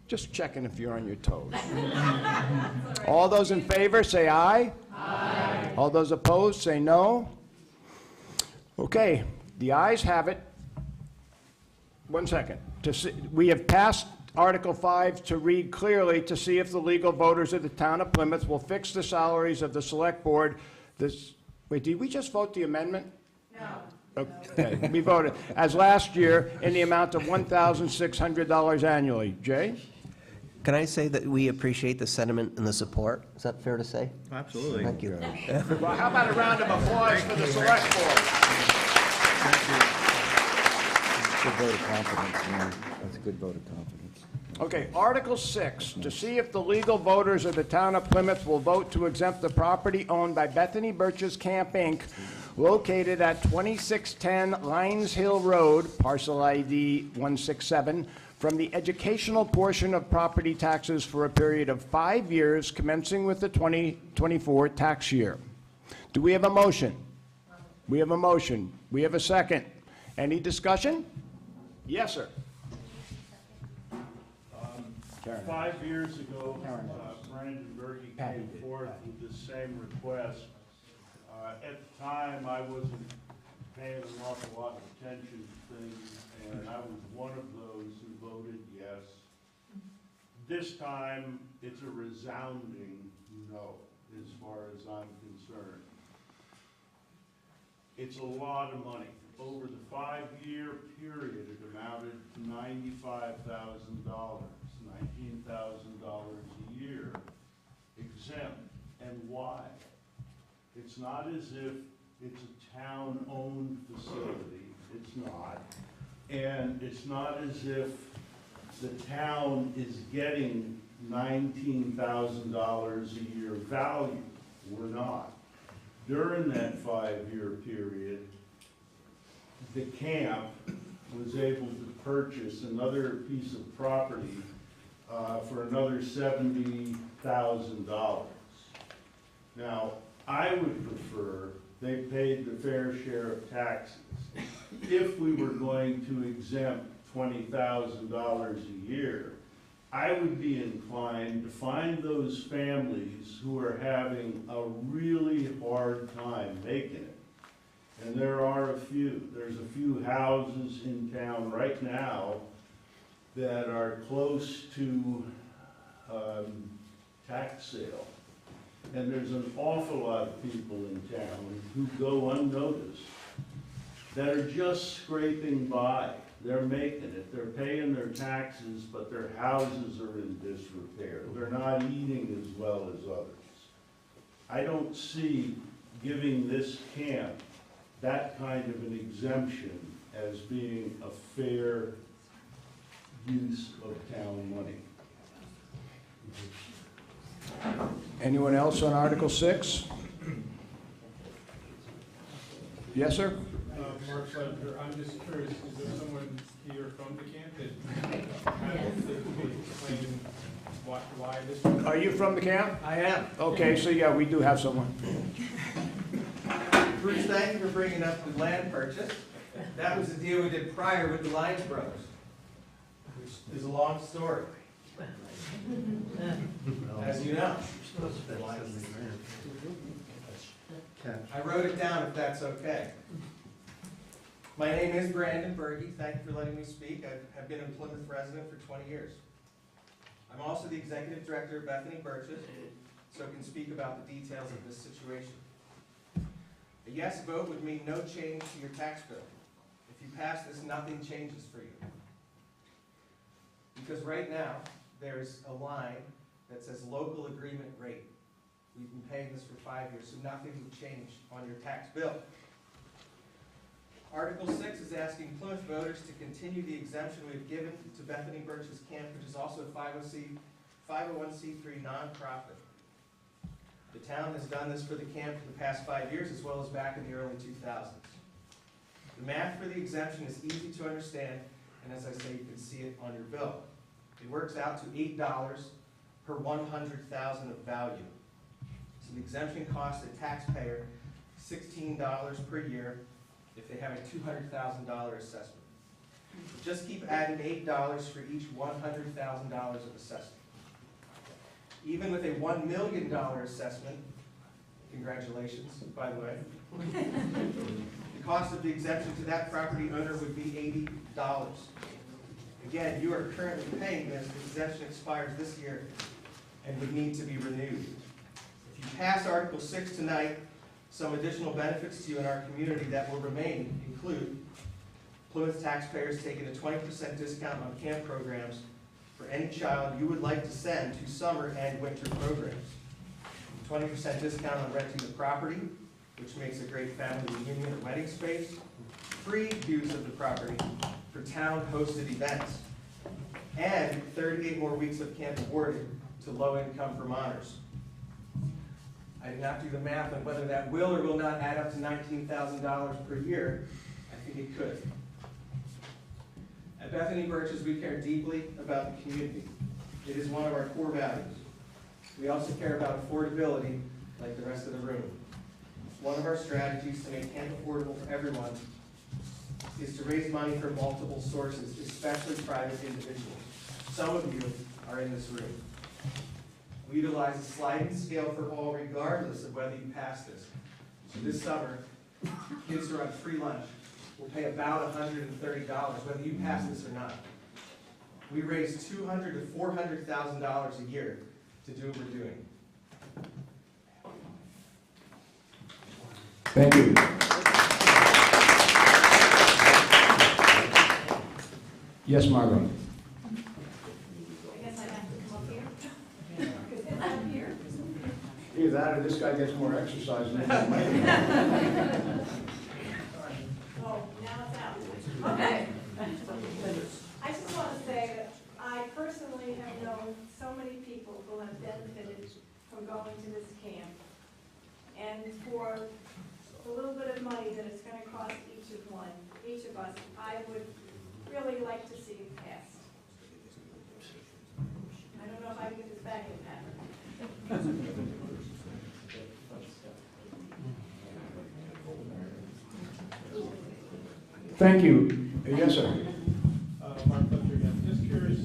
Just checking if you're on your toes. All those in favor say aye. Aye. All those opposed say no. Okay, the ayes have it. One second. We have passed Article 5 to read clearly to see if the legal voters of the town of Plymouth will fix the salaries of the select board. Wait, did we just vote the amendment? No. Okay, we voted, as last year, in the amount of $1,600 annually. Jay? Can I say that we appreciate the sentiment and the support? Is that fair to say? Absolutely. Thank you. Well, how about a round of applause for the select board? Good vote of confidence, man. That's a good vote of confidence. Okay, Article 6, to see if the legal voters of the town of Plymouth will vote to exempt the property owned by Bethany Birch's Camp, Inc., located at 2610 Lines Hill Road, parcel ID 167, from the educational portion of property taxes for a period of 5 years commencing with the 2024 tax year. Do we have a motion? We have a motion. We have a second. Any discussion? Yes, sir. 5 years ago, Brandon Berge came forth with the same request. At the time, I wasn't paying an awful lot of attention to things, and I was one of those who voted yes. This time, it's a resounding no, as far as I'm concerned. It's a lot of money. Over the 5-year period, it amounted to $95,000, $19,000 a year exempt. And why? It's not as if it's a town-owned facility. It's not. And it's not as if the town is getting $19,000 a year value. We're not. During that 5-year period, the camp was able to purchase another piece of property for another $70,000. Now, I would prefer they paid the fair share of taxes. If we were going to exempt $20,000 a year, I would be inclined to find those families who are having a really hard time making it. And there are a few. There's a few houses in town right now that are close to tax sale. And there's an awful lot of people in town who go unnoticed, that are just scraping by. They're making it, they're paying their taxes, but their houses are in disrepair. They're not eating as well as others. I don't see giving this camp that kind of an exemption as being a fair use of town money. Anyone else on Article 6? Yes, sir? Mark Ledger, I'm just curious, is there someone here from the camp that kind of could explain why this one? Are you from the camp? I am. Okay, so yeah, we do have someone. Bruce, thank you for bringing up the land purchase. That was the deal we did prior with the Lyons brothers, which is a long story, as you know. I wrote it down if that's okay. My name is Brandon Berge. Thank you for letting me speak. I've been a Plymouth resident for 20 years. I'm also the executive director of Bethany Birches, so I can speak about the details of this situation. A yes vote would mean no change to your tax bill. If you pass this, nothing changes for you. Because right now, there's a line that says local agreement rate. We've been paying this for 5 years, so nothing would change on your tax bill. Article 6 is asking Plymouth voters to continue the exemption we've given to Bethany Birch's Camp, which is also a 501c3 nonprofit. The town has done this for the camp for the past 5 years, as well as back in the early 2000s. The math for the exemption is easy to understand, and as I say, you can see it on your bill. It works out to $8 per 100,000 of value. So the exemption costs the taxpayer $16 per year if they have a $200,000 assessment. So just keep adding $8 for each $100,000 of assessment. Even with a $1 million assessment, congratulations, by the way, the cost of the exemption to that property owner would be $80. Again, you are currently paying this. The exemption expires this year and would need to be renewed. If you pass Article 6 tonight, some additional benefits to you in our community that will remain include Plymouth taxpayers taking a 20% discount on camp programs for any child you would like to send to summer and winter programs. 20% discount on renting the property, which makes a great family reunion or wedding space. Free use of the property for town-hosted events. And 38 more weeks of camp awarded to low-income Vermonters. I did not do the math on whether that will or will not add up to $19,000 per year. I think it could. At Bethany Birches, we care deeply about the community. It is one of our core values. We also care about affordability like the rest of the room. One of our strategies to make camp affordable for everyone is to raise money from multiple sources, especially private individuals. Some of you are in this room. We utilize a sliding scale for all regardless of whether you pass this. So this summer, kids who are on free lunch will pay about $130 whether you pass this or not. We raise $200,000 to $400,000 a year to do what we're doing. Thank you. Yes, Margot. I guess I'd have to come up here. Because it's up here. Either that or this guy gets more exercise than Oh, now it's out. Okay. I just want to say that I personally have known so many people who have benefited from going to this camp. And for the little bit of money that it's going to cost each of us, I would really like to see it passed. I don't know if I can get this back in paper. Thank you. Yes, sir. Mark Fletcher again. Just curious,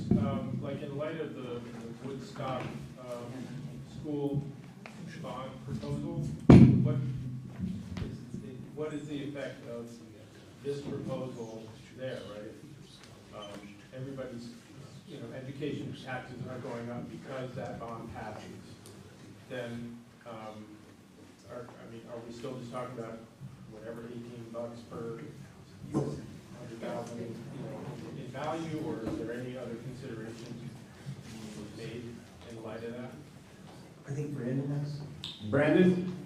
like in light of the Woodstock school bond proposal, what is the effect of this proposal there, right? Everybody's, education taxes are going up because that bond passes. Then Are we still just talking about whatever, $18 per $100,000, in value, or is there any other considerations made in light of that? I think Brandon has. Brandon?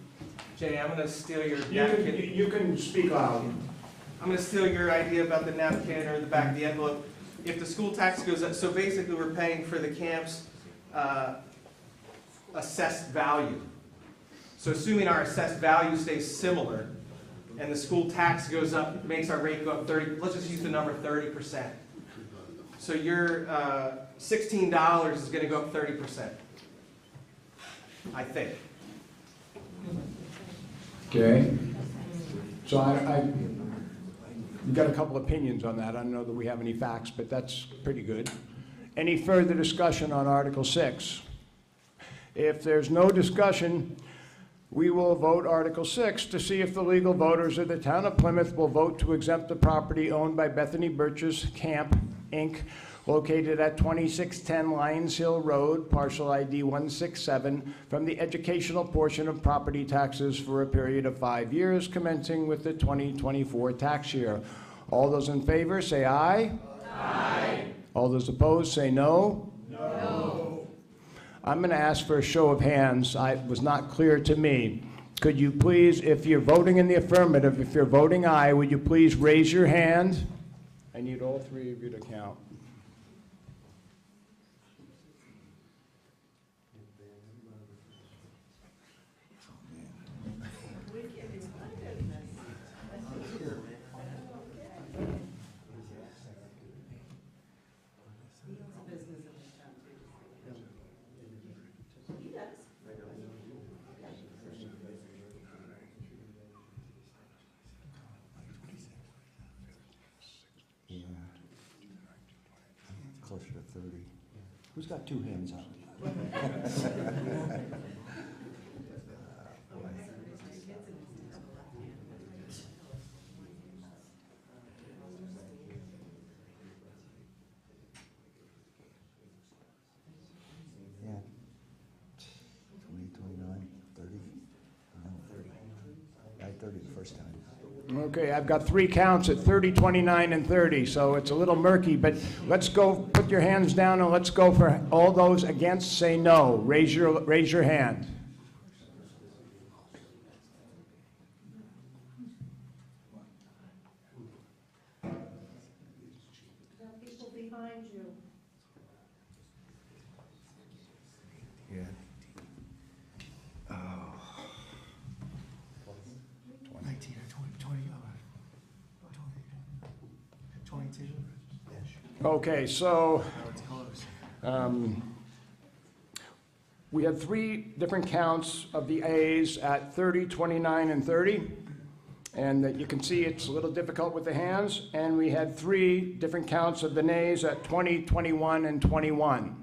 Jay, I'm gonna steal your napkin. You can speak loud. I'm gonna steal your idea about the napkin or the back of the envelope. If the school tax goes up, so basically we're paying for the camp's assessed value. So assuming our assessed value stays similar, and the school tax goes up, makes our rate go up 30, let's just use the number 30%. So your $16 is gonna go up 30%, I think. Okay. So we've got a couple opinions on that. I don't know that we have any facts, but that's pretty good. Any further discussion on Article 6? If there's no discussion, we will vote Article 6 to see if the legal voters of the town of Plymouth will vote to exempt the property owned by Bethany Birch's Camp, Inc., located at 2610 Lions Hill Road, parcel ID 167, from the educational portion of property taxes for a period of 5 years, commencing with the 2024 tax year. All those in favor, say aye. Aye. All those opposed, say no. No. I'm going to ask for a show of hands. It was not clear to me. Could you please, if you're voting in the affirmative, if you're voting aye, would you please raise your hand? I need all three of you to count. Closer to 30. Who's got two hands up? Yeah. 20, 29, 30. No, 30. I had 30 the first time. Okay, I've got three counts at 30, 29, and 30, so it's a little murky, but let's go, put your hands down, and let's go for all those against, say no. Raise your hand. There are people behind you. Yeah. Oh. 19 or 22. Okay, so Oh, it's close. we had three different counts of the A's at 30, 29, and 30. And that you can see it's a little difficult with the hands. And we had three different counts of the nays at 20, 21, and 21.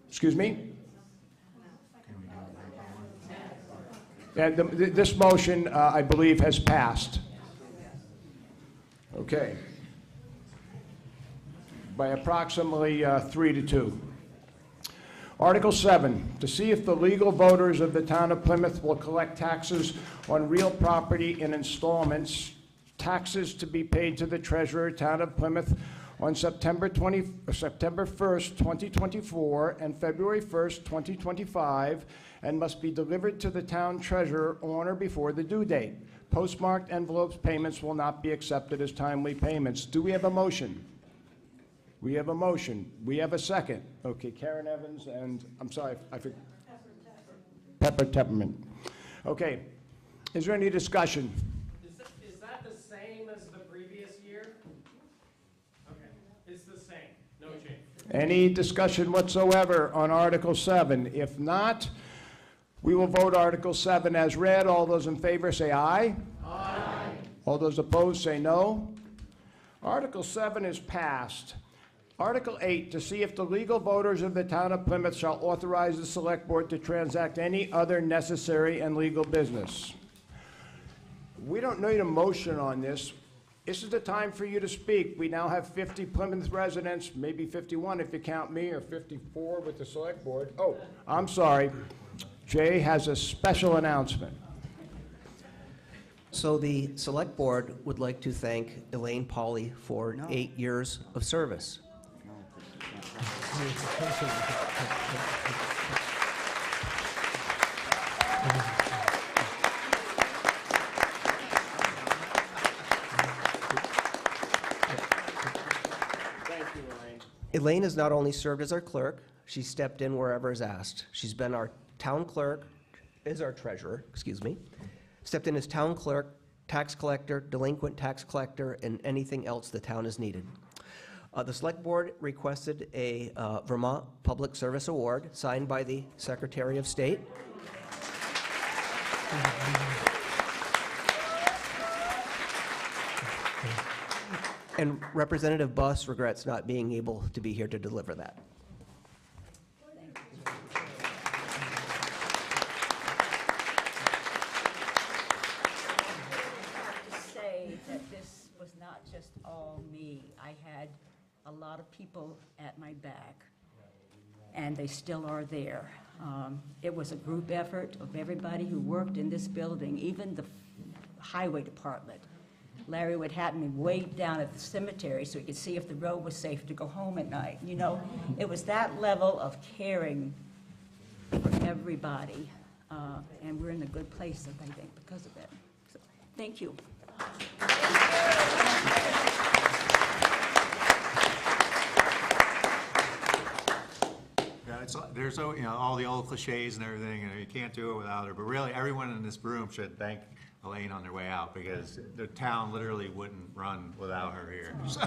Excuse me? Yeah, this motion, I believe, has passed. Okay. By approximately 3-2. Article 7, to see if the legal voters of the town of Plymouth will collect taxes on real property in installments, taxes to be paid to the treasurer, town of Plymouth, on September 1st, 2024, and February 1st, 2025, and must be delivered to the town treasurer on or before the due date. Postmarked envelopes payments will not be accepted as timely payments. Do we have a motion? We have a motion. We have a second. Okay, Karen Evans and, I'm sorry, I forgot. Pepper Tepperman. Okay, is there any discussion? Is that the same as the previous year? Okay, it's the same, no change. Any discussion whatsoever on Article 7? If not, we will vote Article 7 as read. All those in favor say aye. Aye. All those opposed say no. Article 7 is passed. Article 8, to see if the legal voters of the town of Plymouth shall authorize the select board to transact any other necessary and legal business. We don't need a motion on this. This is the time for you to speak. We now have 50 Plymouth residents, maybe 51 if you count me, or 54 with the select board. Oh, I'm sorry. Jay has a special announcement. So the Select Board would like to thank Elaine Pauley for 8 years of service. Thank you, Elaine. Elaine has not only served as our clerk, she stepped in wherever is asked. She's been our town clerk, is our treasurer, excuse me, stepped in as town clerk, tax collector, delinquent tax collector, and anything else the town has needed. The Select Board requested a Vermont Public Service Award signed by the Secretary of State. And Representative Buss regrets not being able to be here to deliver that. That this was not just all me. I had a lot of people at my back, and they still are there. It was a group effort of everybody who worked in this building, even the highway department. Larry would have me wait down at the cemetery so he could see if the road was safe to go home at night. You know, it was that level of caring for everybody, and we're in a good place, I think, because of it. So, thank you. Yeah, there's all the old cliches and everything, you can't do it without her, but really, everyone in this room should thank Elaine on their way out, because the town literally wouldn't run without her here, so.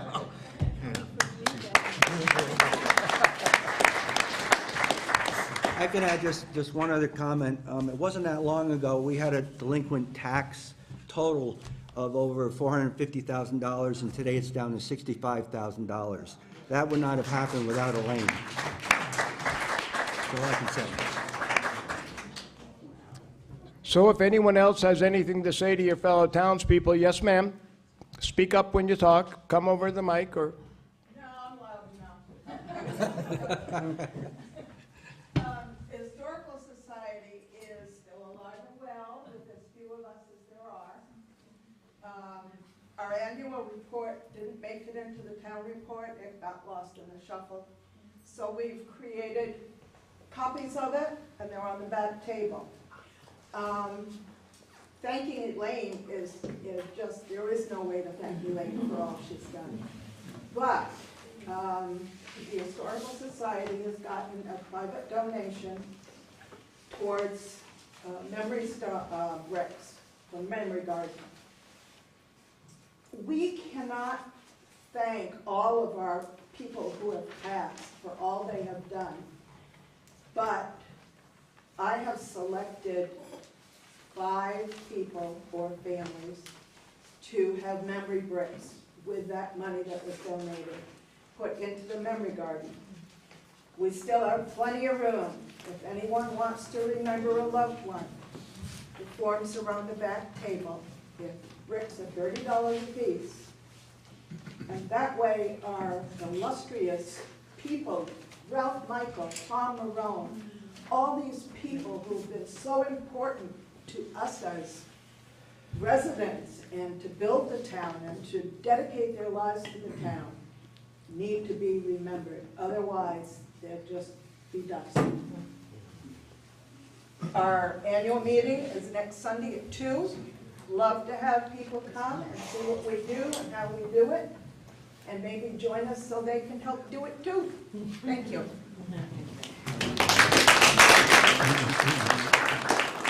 I can add just one other comment. It wasn't that long ago, we had a delinquent tax total of over $450,000, and today it's down to $65,000. That would not have happened without Elaine. That's all I can say. So if anyone else has anything to say to your fellow townspeople, yes, ma'am. Speak up when you talk. Come over to the mic, or... No, I'm loud enough. Historical Society is still alive and well, with as few of us as there are. Our annual report didn't make it into the town report. It got lost in the shuffle. So we've created copies of it, and they're on the back table. Thanking Elaine is just, there is no way to thank Elaine for all she's done. But the Historical Society has gotten a private donation towards memory bricks from Memory Garden. We cannot thank all of our people who have passed for all they have done, but I have selected 5 people or families to have memory bricks with that money that was donated, put into the Memory Garden. We still have plenty of room. If anyone wants to remember a loved one, the forms are on the back table. If bricks are $30 a piece. And that way our illustrious people, Ralph Michael, Tom Marone, all these people who've been so important to us as residents and to build the town and to dedicate their lives to the town need to be remembered. Otherwise, they'll just be dust. Our annual meeting is next Sunday at 2. Love to have people come and see what we do and how we do it, and maybe join us so they can help do it too. Thank you.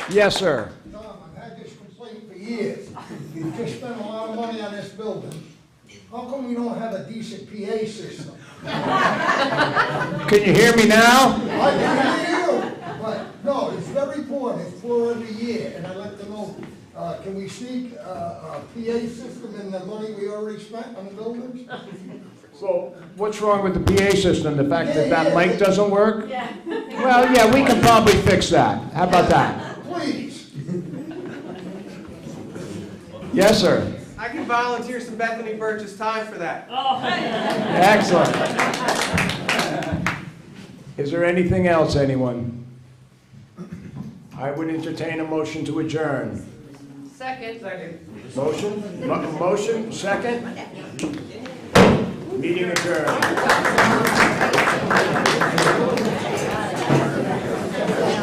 Yes, sir. Tom, I've had this complaint for years. You just spent a lot of money on this building. How come we don't have a decent PA system? Can you hear me now? I can hear you, but no, it's very poor. It's poor every year, and I'd like to know, can we sneak a PA system in the money we already spent on the buildings? Well, what's wrong with the PA system? The fact that that mic doesn't work? Yeah. Well, yeah, we can probably fix that. How about that? Please. Yes, sir. I can volunteer some Bethany Birch's time for that. Excellent. Is there anything else, anyone? I would entertain a motion to adjourn. Second. Motion, second? Meeting adjourned.